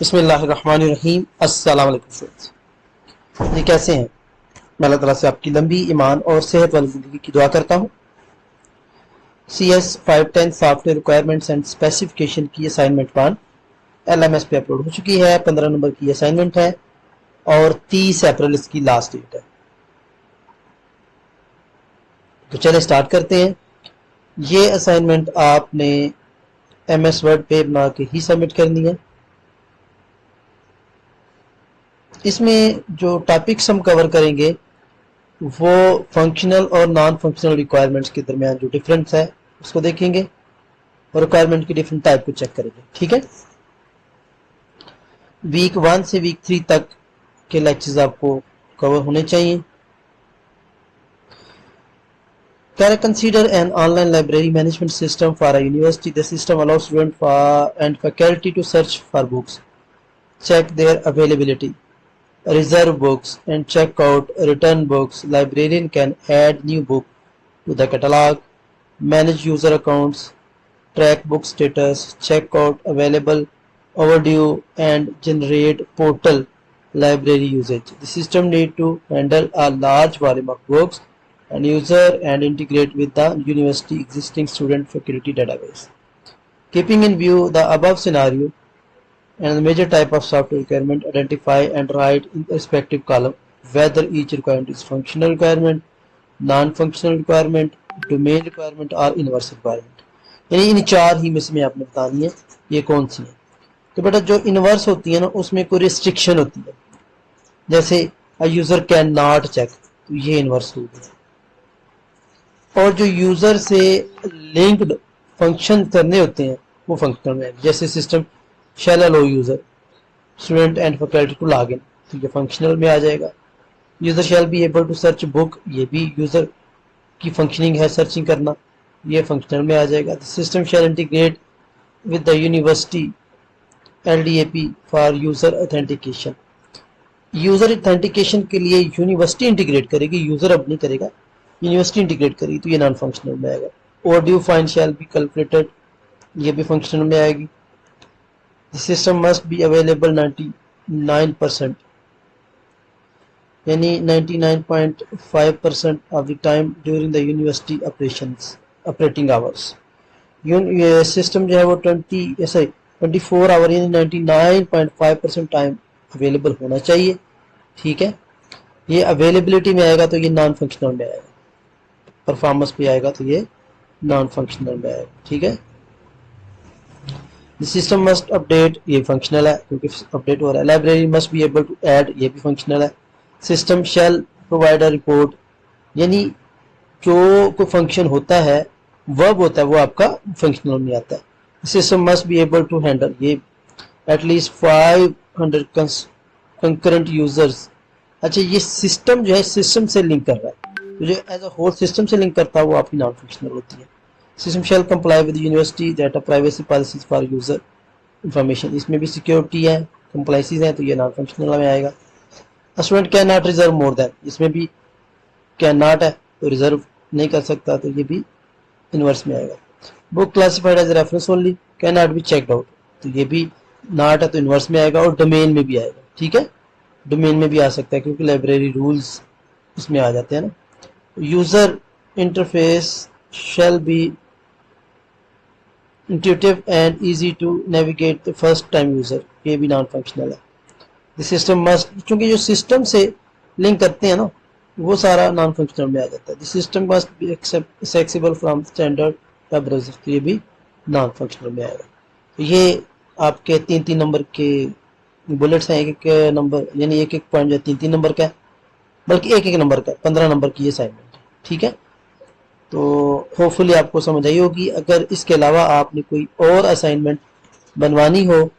बिस्मिल्लाहिर्रहमानिर्रहीम। अस्सलाम वालेकुम फ्रेंड्स, ये कैसे हैं? मैं अल्लाह ताला से आपकी लंबी ईमान और सेहत वाली ज़िंदगी की दुआ करता हूँ। CS 510 software requirements and specification की असाइनमेंट 1 LMS पे अपलोड हो चुकी है। 15 नंबर की असाइनमेंट है और 30 अप्रैल इसकी लास्ट डेट है। तो चले स्टार्ट करते हैं। ये असाइनमेंट आपने MS वर्ड पे बना के ही सबमिट करनी है। इसमें जो टॉपिक्स हम कवर करेंगे वो फंक्शनल और नॉन फंक्शनल रिक्वायरमेंट्स के दरमियान जो डिफरेंस है उसको देखेंगे और रिक्वायरमेंट की डिफरेंट टाइप को चेक करेंगे। ठीक है, वीक 1 से वीक 3 तक के लेक्चर्स आपको कवर होने चाहिए। Can I consider an online library management system for a university? The system allows students and faculty to search for books, check their availability, reserve books, and check out return books. Librarian can add new book to the catalog, manage user accounts, track book status, check out available, overdue, and generate portal library usage. The system need to handle a large volume of books and user and integrate with the university existing student faculty database. Keeping in view the above scenario and the major type of software requirement, identify and write in the respective column whether each requirement is functional requirement, non-functional requirement, domain requirement or inverse requirement. यानी इन चार ही में से मैं आपने बतानी है ये कौन सी है। तो बेटा जो इनवर्स होती है ना उसमें कोई रिस्ट्रिक्शन होती है, जैसे a user can not check, तो ये इनवर्स होगी। और जो यूजर से लिंक्ड फंक्शन करने होते हैं वो फंक्शनल में, जैसे system shall allow user student and faculty to log in, तो ये फंक्शनल में आ जाएगा। User shall be able to search book, ये भी यूजर की फंक्शनिंग है सर्चिंग करना, ये फंक्शनल में आ जाएगा। The system shall integrate with the university LDAP for user authentication, user authentication के लिए यूनिवर्सिटी इंटीग्रेट करेगी, यूजर अब नहीं करेगा, यूनिवर्सिटी इंटीग्रेट करेगी, तो ये नॉन फंक्शनल में आएगा। Overdue fine shall be calculated, ये भी फंक्शनल में आएगी। The system must be available 99%, यानी 99.5% of the time during the university operating hours. System जो है वो 24 आवर यानी 99.5% टाइम अवेलेबल होना चाहिए। ठीक है, ये अवेलेबिलिटी में आएगा तो ये नॉन फंक्शनल में आएगा, परफॉर्मेंस पे आएगा तो ये नॉन फंक्शनल में आएगा। ठीक है, सिस्टम मस्ट अपडेट, ये फंक्शनल है क्योंकि अपडेट हो रहा है। Library must be able to add, ये भी फंक्शनल है। System shall provide a report, यानी जो कोई फंक्शन होता है वर्ब होता है वो आपका फंक्शनल में आता है। System must be able to handle, ये एटलीस्ट 500 कंकरेंट यूजर्स। अच्छा, ये सिस्टम जो है सिस्टम से लिंक कर रहा है, तो जो एज अ होल सिस्टम से लिंक करता है वो आपकी नॉन फंक्शनल होती है। System shell comply with university data privacy policies for user information, इसमें भी सिक्योरिटी है, कंप्लाइंसेस है, तो ये नॉन फंक्शनल में आएगा। Student can not reserve more than, इसमें भी कैन नॉट है तो रिजर्व नहीं कर सकता, तो ये भी इनवर्स में आएगा। Book classified as reference only, can not be checked out, तो ये भी नॉट है तो इनवर्स में आएगा। और डोमेन में भी आएगा। ठीक है, डोमेन में भी आ सकता है क्योंकि लाइब्रेरी रूल्स इसमें आ जाते हैं ना। User interface shall be intuitive and easy to navigate the first time user, ये भी नॉन फंक्शनल है। द सिस्टम मस्ट, क्योंकि जो सिस्टम से लिंक करते हैं ना वो सारा नॉन फंक्शनल में आ जाता है। The system must be accessible from standard web browser, तो ये भी नॉन फंक्शनल में आएगा। तो ये आपके 3-3 नंबर के बुलेट्स हैं, एक एक नंबर यानी एक एक पॉइंट जो 3-3 नंबर का है, बल्कि एक एक नंबर का 15 नंबर की असाइनमेंट है। ठीक है, तो होपफुली आपको समझ आई होगी। अगर इसके अलावा आपने कोई और असाइनमेंट बनवानी हो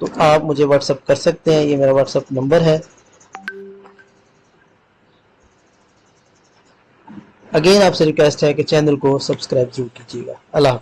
तो आप मुझे व्हाट्सअप कर सकते हैं, ये मेरा व्हाट्सअप नंबर है। अगेन आपसे रिक्वेस्ट है कि चैनल को सब्सक्राइब जरूर कीजिएगा। अल्लाह।